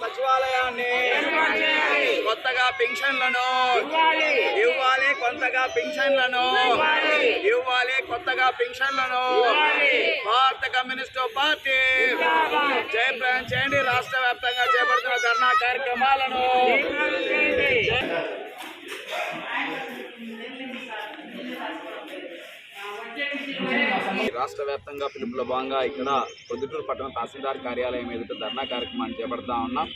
సచివాలయాన్ని కొత్తగా పెన్షన్లను ఇవ్వాలి, కొత్తగా పెన్షన్లను ఇవ్వాలి, కొత్తగా పెన్షన్లను భారత కమ్యూనిస్టు పార్టీ జయప్రదం చేయండి. రాష్ట్ర వ్యాప్తంగా చేపడుతున్న ధర్నా కార్యక్రమాలను రాష్ట్ర వ్యాప్తంగా పిలుపులో భాగంగా ఇక్కడ పొద్దుటూరు పట్టణ తహసీల్దార్ కార్యాలయం ఎదుట ధర్నా కార్యక్రమాన్ని చేపడతా ఉన్నాం.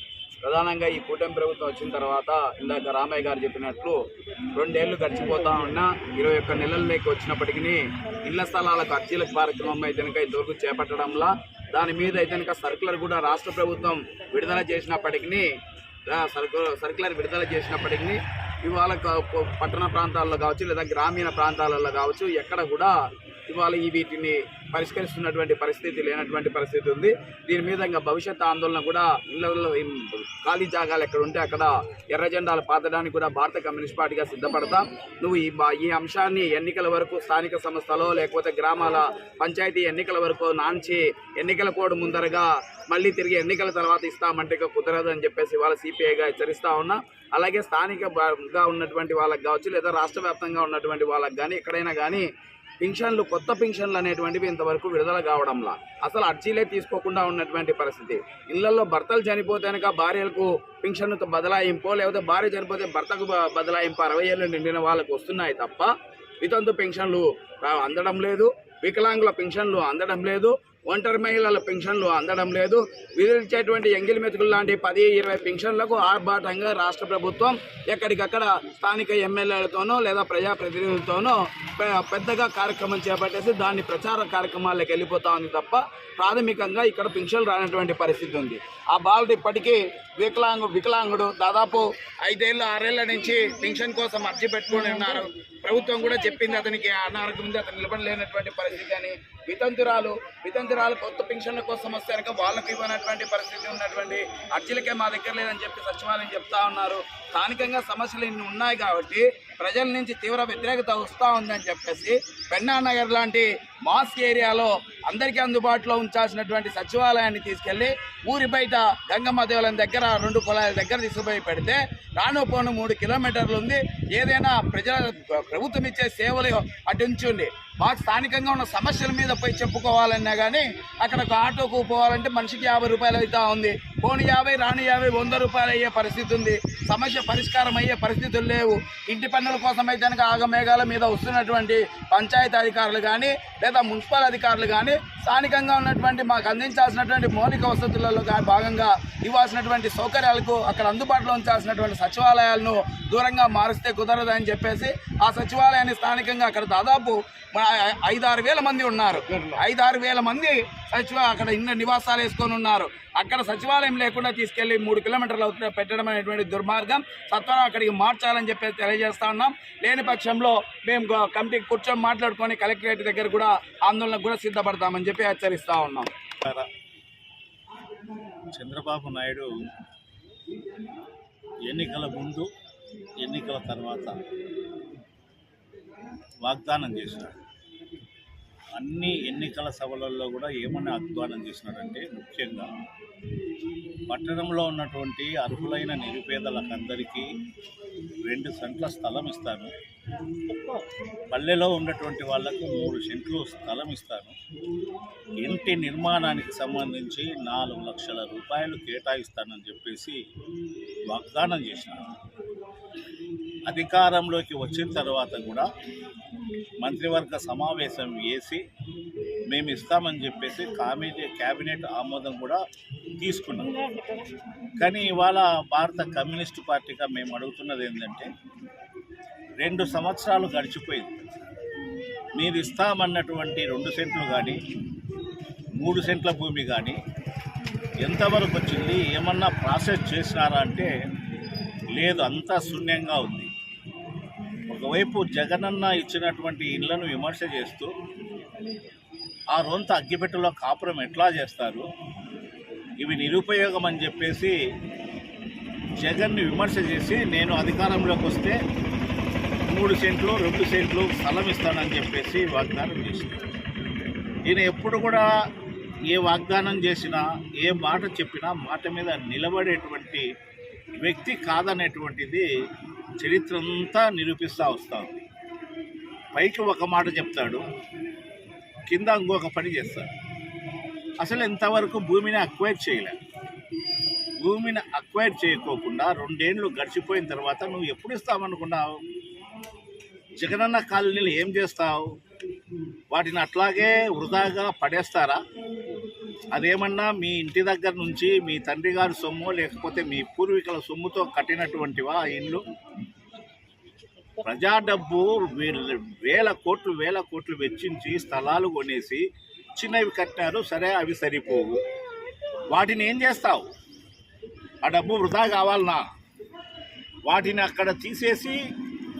ప్రధానంగా ఈ కూటమి ప్రభుత్వం వచ్చిన తర్వాత ఇందాక రామయ్య గారు చెప్పినట్లు 2 ఏళ్లు గడిచిపోతా ఉన్నా 21 నెలల్లోకి వచ్చినప్పటికీ ఇళ్ల స్థలాలకు అర్జీల కార్యక్రమం అయితే ఇంతవరకు చేపట్టడంలా దాని మీద అయితే సర్కులర్ కూడా రాష్ట్ర ప్రభుత్వం విడుదల చేసినప్పటికీ ఇవాళ పట్టణ ప్రాంతాల్లో కావచ్చు లేదా గ్రామీణ ప్రాంతాలలో కావచ్చు ఎక్కడ కూడా ఇవాళ వీటిని పరిష్కరిస్తున్నటువంటి పరిస్థితి లేనటువంటి పరిస్థితి ఉంది. దీని మీద ఇంకా భవిష్యత్ ఆందోళన కూడా ఇళ్లలో ఖాళీ జాగాలు ఎక్కడ ఉంటే అక్కడ ఎర్ర జెండాలు పాతడానికి కూడా భారత కమ్యూనిస్ట్ పార్టీగా సిద్ధపడతాం. నువ్వు ఈ అంశాన్ని ఎన్నికల వరకు స్థానిక సంస్థలో లేకపోతే గ్రామాల పంచాయతీ ఎన్నికల వరకు నాంచి ఎన్నికల కోడ్ ముందరగా మళ్ళీ తిరిగి ఎన్నికల తర్వాత ఇస్తామంటే కుదరదు అని చెప్పేసి ఇవాళ సిపిఐగా హెచ్చరిస్తా ఉన్నా. అలాగే స్థానికంగా ఉన్నటువంటి వాళ్ళకి కావచ్చు లేదా రాష్ట్ర వ్యాప్తంగా ఉన్నటువంటి వాళ్ళకి కానీ ఎక్కడైనా కానీ పింఛన్లు కొత్త పింఛన్లు అనేటువంటివి ఇంతవరకు విడుదల కావడంలా అసలు అర్జీలే తీసుకోకుండా ఉన్నటువంటి పరిస్థితి. ఇళ్లలో భర్తలు చనిపోతే కనుక భార్యలకు పింఛన్ను బదలాయింపో లేకపోతే భార్య చనిపోతే భర్తకు బదలాయింపో 60 ఏళ్ళు నిండిన వాళ్ళకు వస్తున్నాయి తప్ప వితంతు పెన్షన్లు అందడం లేదు, వికలాంగుల పెన్షన్లు అందడం లేదు, ఒంటరి మహిళల పెన్షన్లు అందడం లేదు. విధించేటువంటి ఎంగిలి మెతుకులు లాంటి 10-20 పెన్షన్లకు ఆర్భాటంగా రాష్ట్ర ప్రభుత్వం ఎక్కడికక్కడ స్థానిక ఎమ్మెల్యేలతోనో లేదా ప్రజాప్రతినిధులతోనో పెద్దగా కార్యక్రమం చేపట్టేసి దాన్ని ప్రచార కార్యక్రమాలకు వెళ్ళిపోతా ఉంది తప్ప ప్రాథమికంగా ఇక్కడ పెన్షన్లు రానటువంటి పరిస్థితి ఉంది. ఆ బాలుడు ఇప్పటికీ వికలాంగుడు దాదాపు 5 ఏళ్ళు 6 ఏళ్ల నుంచి పెన్షన్ కోసం అర్జీ పెట్టుకుని ఉన్నారు. ప్రభుత్వం కూడా చెప్పింది అతనికి అనారోగ్యం ఉంది, అతను నిలబడలేనటువంటి పరిస్థితి అని. వితంతురాలు కొత్త పెన్షన్ల కోసం వస్తే కనుక వాళ్ళకు ఇవ్వనటువంటి పరిస్థితి ఉన్నటువంటి అర్జీలకే మా దగ్గర లేదని చెప్పి సచివాలయం చెప్తా ఉన్నారు. స్థానికంగా సమస్యలు ఇన్ని ఉన్నాయి కాబట్టి ప్రజల నుంచి తీవ్ర వ్యతిరేకత వస్తూ ఉందని చెప్పేసి పెన్నానగర్ లాంటి మాస్ ఏరియాలో అందరికీ అందుబాటులో ఉంచాల్సినటువంటి సచివాలయాన్ని తీసుకెళ్లి ఊరి బయట గంగమ్మ దేవాలయం దగ్గర 2 కులాల దగ్గర తీసుకుపోయి పెడితే రాను పోను 3 కిలోమీటర్లు ఉంది. ఏదైనా ప్రభుత్వం ఇచ్చే సేవలు అటు ఉంచుండి మాకు స్థానికంగా ఉన్న సమస్యల మీద పోయి చెప్పుకోవాలన్నా కానీ అక్కడ ఒక ఆటోకు పోవాలంటే మనిషికి 50 రూపాయలు అవుతా ఉంది. పోని 50 రాని 50 100 రూపాయలు అయ్యే పరిస్థితి ఉంది. సమస్య పరిష్కారం అయ్యే పరిస్థితులు లేవు. ఇంటి పన్నుల కోసం అయితే కనుక ఆగమేఘాల మీద వస్తున్నటువంటి పంచాయతీ అధికారులు కానీ లేదా మున్సిపల్ అధికారులు కానీ స్థానికంగా ఉన్నటువంటి మాకు అందించాల్సినటువంటి మౌలిక వసతులలో భాగంగా ఇవ్వాల్సినటువంటి సౌకర్యాలకు అక్కడ అందుబాటులో ఉంచాల్సినటువంటి సచివాలయాలను దూరంగా మారిస్తే కుదరదని చెప్పేసి ఆ సచివాలయాన్ని స్థానికంగా అక్కడ దాదాపు 5-6 వేల మంది ఉన్నారు. 5-6 వేల మంది అక్కడ ఇన్న నివాసాలు వేసుకొని ఉన్నారు. అక్కడ సచివాలయం లేకుండా తీసుకెళ్లి 3 కిలోమీటర్లు పెట్టడం అనేటువంటి దుర్మార్గం. సత్వరం అక్కడికి మార్చాలని చెప్పేసి తెలియజేస్తా ఉన్నాం. లేని పక్షంలో మేము కమిటీకి కూర్చొని మాట్లాడుకొని కలెక్టరేట్ దగ్గర కూడా ఆందోళనకు కూడా సిద్ధపడతామని చెప్పి హెచ్చరిస్తా ఉన్నాం. చంద్రబాబు నాయుడు ఎన్నికల ముందు ఎన్నికల తర్వాత వాగ్దానం చేసినాడు. అన్ని ఎన్నికల సభలలో కూడా ఏమన్నా వాగ్దానం చేసినాడంటే ముఖ్యంగా పట్టణంలో ఉన్నటువంటి అర్హులైన నిరుపేదలకందరికీ 2 సెంట్ల స్థలం ఇస్తాను, పల్లెలో ఉన్నటువంటి వాళ్లకు 3 సెంట్లు స్థలం ఇస్తాను, ఇంటి నిర్మాణానికి సంబంధించి 4 లక్షల రూపాయలు కేటాయిస్తానని చెప్పేసి వాగ్దానం చేసినాడు. అధికారంలోకి వచ్చిన తర్వాత కూడా మంత్రివర్గ సమావేశం వేసి మేము ఇస్తామని చెప్పేసి క్యాబినెట్ ఆమోదం కూడా తీసుకున్నాం. కానీ ఇవాళ భారత కమ్యూనిస్టు పార్టీగా మేము అడుగుతున్నది ఏంటంటే 2 సంవత్సరాలు గడిచిపోయింది. మీరు ఇస్తామన్నటువంటి 2 సెంట్లు కానీ 3 సెంట్ల భూమి కానీ ఎంతవరకు వచ్చింది, ఏమన్నా ప్రాసెస్ చేసినారా అంటే లేదు, అంతా శూన్యంగా ఉంది. ఒకవైపు జగనన్న ఇచ్చినటువంటి ఇళ్లను విమర్శ చేస్తూ ఆ రొంత అగ్గిపెట్టెలో కాపురం ఎట్లా చేస్తారు, ఇవి నిరుపయోగం అని చెప్పేసి జగన్ని విమర్శ చేసి నేను అధికారంలోకి వస్తే 3 సెంట్లు 2 సెంట్లు స్థలం ఇస్తానని చెప్పేసి వాగ్దానం చేశారు. ఈయన ఎప్పుడు కూడా ఏ వాగ్దానం చేసినా ఏ మాట చెప్పినా మాట మీద నిలబడేటువంటి వ్యక్తి కాదనేటువంటిది చరిత్ర అంతా నిరూపిస్తూ వస్తుంది. పైకి ఒక మాట చెప్తాడు, కింద ఇంకొక పని చేస్తాడు. అసలు ఇంతవరకు భూమిని అక్వైర్ చేయలే. భూమిని అక్వైర్ చేయకోకుండా 2 ఏళ్ళు గడిచిపోయిన తర్వాత నువ్వు ఎప్పుడు ఇస్తామనుకున్నావు? జగనన్న కాలనీలు ఏం చేస్తావు? వాటిని అట్లాగే వృధాగా పడేస్తారా? అదేమన్నా మీ ఇంటి దగ్గర నుంచి మీ తండ్రి గారి సొమ్ము లేకపోతే మీ పూర్వీకుల సొమ్ముతో కట్టినటువంటివా ఆ ఇల్లు? ప్రజా డబ్బు వేల కోట్లు వెచ్చించి స్థలాలు కొనేసి చిన్నవి కట్టినారు. సరే, అవి సరిపోవు. వాటిని ఏం చేస్తావు? ఆ డబ్బు వృధా కావాలన్నా వాటిని అక్కడ తీసేసి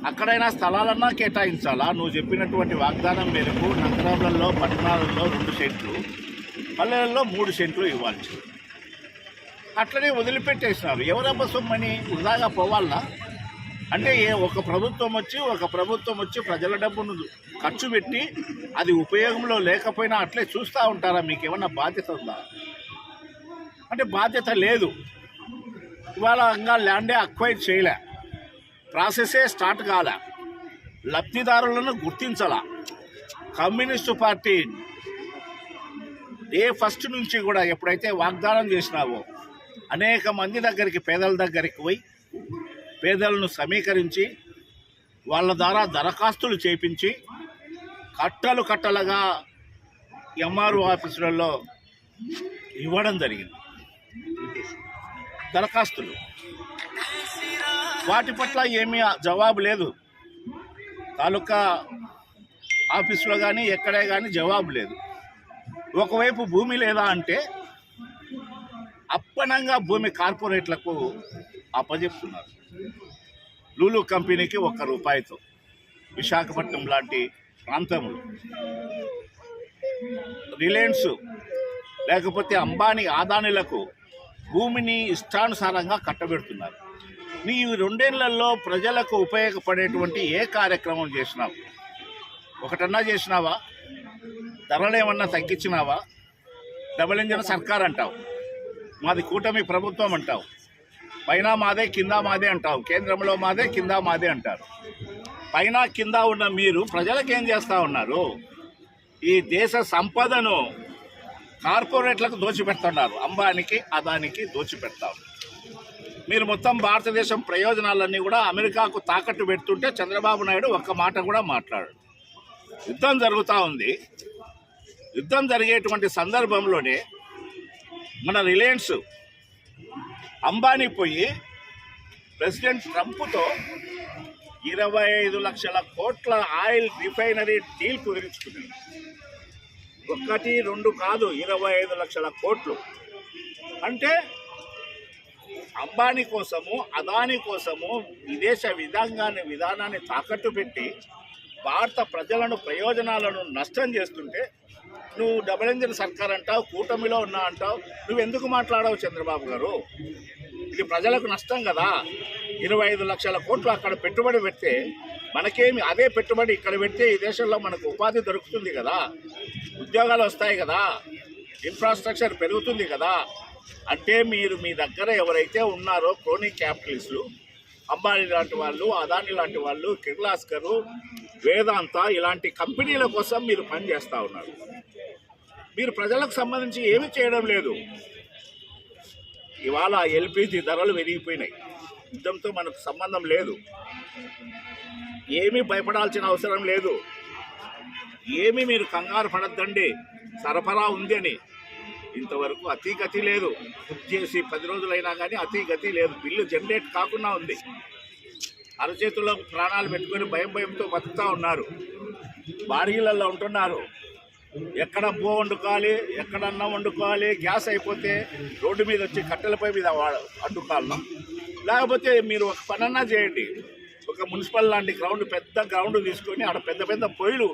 అక్కడైనా స్థలాలన్నా కేటాయించాలా? నువ్వు చెప్పినటువంటి వాగ్దానం మేరకు నగరాలలో పట్టణాలలో 2 సెంట్లు, పల్లెలలో 3 సెంట్లు ఇవ్వాలి. అట్లనే వదిలిపెట్టేసినారు. ఎవరబ్బ సొమ్మని వృధాగా పోవాలన్నా? అంటే ఒక ప్రభుత్వం వచ్చి ప్రజల డబ్బును ఖర్చు పెట్టి అది ఉపయోగంలో లేకపోయినా అట్లే చూస్తూ ఉంటారా? మీకు ఏమన్నా బాధ్యత ఉందా? అంటే బాధ్యత లేదు. ఇవాళ ఇంకా ల్యాండే అక్వైర్ చేయలే, ప్రాసెసే స్టార్ట్ కాలే, లబ్ధిదారులను గుర్తించాల. కమ్యూనిస్టు పార్టీ ఫస్ట్ నుంచి కూడా ఎప్పుడైతే వాగ్దానం చేసినావో అనేక మంది దగ్గరికి, పేదల దగ్గరికి పోయి పేదలను సమీకరించి వాళ్ళ ద్వారా దరఖాస్తులు చేయించి కట్టలుగా ఎంఆర్ఓ ఆఫీసులలో ఇవ్వడం జరిగింది. దరఖాస్తులు వాటి పట్ల ఏమీ జవాబు లేదు. తాలూకా ఆఫీసులో కానీ ఎక్కడే కానీ జవాబు లేదు. ఒకవైపు భూమి లేదా అంటే అప్పనంగా భూమి కార్పొరేట్లకు అప్పజెప్తున్నారు. లూలు కంపెనీకి ₹1 విశాఖపట్నం లాంటి ప్రాంతంలో, రిలయన్స్ లేకపోతే అంబానీ అదానీలకు భూమిని ఇష్టానుసారంగా కట్టబెడుతున్నారు. నీ 2 ఏళ్లలో ప్రజలకు ఉపయోగపడేటువంటి ఏ కార్యక్రమం చేసినావు? ఒకటన్నా చేసినావా? ధరలు ఏమన్నా తగ్గించినావా? డబుల్ ఇంజన్ సర్కార్ అంటావు, మాది కూటమి ప్రభుత్వం అంటావు, పైన మాదే కింద మాదే అంటావు, కేంద్రంలో మాదే కింద మాదే అంటారు. పైన కింద ఉన్న మీరు ప్రజలకు ఏం చేస్తూ ఉన్నారు? ఈ దేశ సంపదను కార్పొరేట్లకు దోచిపెడుతున్నారు. అంబానీకి అదానికి దోచిపెడతారు. మీరు మొత్తం భారతదేశం ప్రయోజనాలన్నీ కూడా అమెరికాకు తాకట్టు పెడుతుంటే చంద్రబాబు నాయుడు ఒక్క మాట కూడా మాట్లాడాడు. యుద్ధం జరుగుతూ ఉంది. యుద్ధం జరిగేటువంటి సందర్భంలోనే మన రిలయన్స్ అంబానీ పోయి ప్రెసిడెంట్ ట్రంప్తో 25 లక్షల కోట్ల ఆయిల్ రిఫైనరీ డీల్ కుదిరించుకున్నాడు. 1, 2 కాదు, 25 లక్షల కోట్లు. అంటే అంబానీ కోసము, అదానీ కోసము విదేశ విధానాన్ని తాకట్టు పెట్టి భారత ప్రజలను, ప్రయోజనాలను నష్టం చేస్తుంటే నువ్వు డబుల్ ఇంజిన్ సర్కార్ అంటావు, కూటమిలో ఉన్నా అంటావు. నువ్వెందుకు మాట్లాడవు చంద్రబాబు గారు? ఇది ప్రజలకు నష్టం కదా. 25 లక్షల కోట్లు అక్కడ పెట్టుబడి పెడితే మనకేమి, అదే పెట్టుబడి ఇక్కడ పెడితే ఈ దేశంలో మనకు ఉపాధి దొరుకుతుంది కదా, ఉద్యోగాలు వస్తాయి కదా, ఇన్ఫ్రాస్ట్రక్చర్ పెరుగుతుంది కదా. అంటే మీరు మీ దగ్గర ఎవరైతే ఉన్నారో క్రోనీ క్యాపిటలిస్టులు, అంబానీ లాంటి వాళ్ళు, అదానీ లాంటి వాళ్ళు, కిర్లాస్కరు, వేదాంత ఇలాంటి కంపెనీల కోసం మీరు పనిచేస్తూ ఉన్నారు. మీరు ప్రజలకు సంబంధించి ఏమీ చేయడం లేదు. ఇవాళ ఎల్పిజి ధరలు పెరిగిపోయినాయి. యుద్ధంతో మనకు సంబంధం లేదు. ఏమీ భయపడాల్సిన అవసరం లేదు. ఏమీ మీరు కంగారు పడద్దండి. సరఫరా ఉంది అని ఇంతవరకు అతిగతి లేదు. బుక్ చేసి 10 రోజులైనా కానీ అతిగతి లేదు. బిల్లు జనరేట్ కాకుండా ఉంది. అరచేతుల్లో ప్రాణాలు పెట్టుకొని భయంతో బతుకుతూ ఉన్నారు. బాడీలలో ఉంటున్నారు. ఎక్కడ బో వండుకోవాలి, ఎక్కడ అన్నం వండుకోవాలి, గ్యాస్ అయిపోతే రోడ్డు మీద వచ్చి కట్టెలపై మీద వండుకోవాలన్నా, లేకపోతే మీరు ఒక పనన్నా చేయండి. ఒక మున్సిపల్ లాంటి గ్రౌండ్, పెద్ద గ్రౌండ్ తీసుకొని ఆడ పెద్ద పొయ్యిలు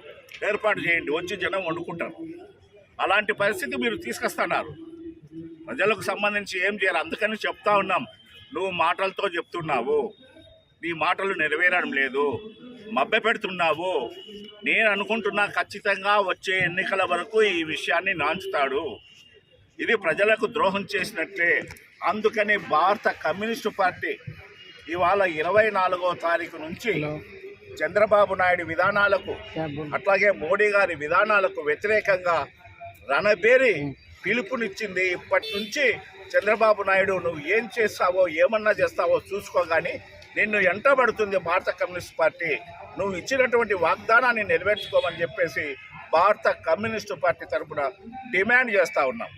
ఏర్పాటు చేయండి, వచ్చి జనం వండుకుంటారు. అలాంటి పరిస్థితి మీరు తీసుకొస్తున్నారు. ప్రజలకు సంబంధించి ఏం చేయాలి? అందుకని చెప్తా ఉన్నాం. నువ్వు మాటలతో చెప్తున్నావు, నీ మాటలు నెరవేరడం లేదు, మభ్య పెడుతున్నావు. నేను అనుకుంటున్నా ఖచ్చితంగా వచ్చే ఎన్నికల వరకు ఈ విషయాన్ని నాంచుతాడు. ఇది ప్రజలకు ద్రోహం చేసినట్లే. అందుకని భారత కమ్యూనిస్టు పార్టీ ఇవాళ 24వ తారీఖు నుంచి చంద్రబాబు నాయుడు విధానాలకు అట్లాగే మోడీ గారి విధానాలకు వ్యతిరేకంగా రణబేరి పిలుపునిచ్చింది. ఇప్పటి నుంచి చంద్రబాబు నాయుడు నువ్వు ఏం చేస్తావో ఏమన్నా చేస్తావో చూసుకో, కానీ నిన్ను ఎంటబడుతుంది భారత కమ్యూనిస్ట్ పార్టీ. నువ్వు ఇచ్చినటువంటి వాగ్దానాన్ని నెరవేర్చుకోమని చెప్పేసి భారత కమ్యూనిస్టు పార్టీ తరఫున డిమాండ్ చేస్తూ ఉన్నాం.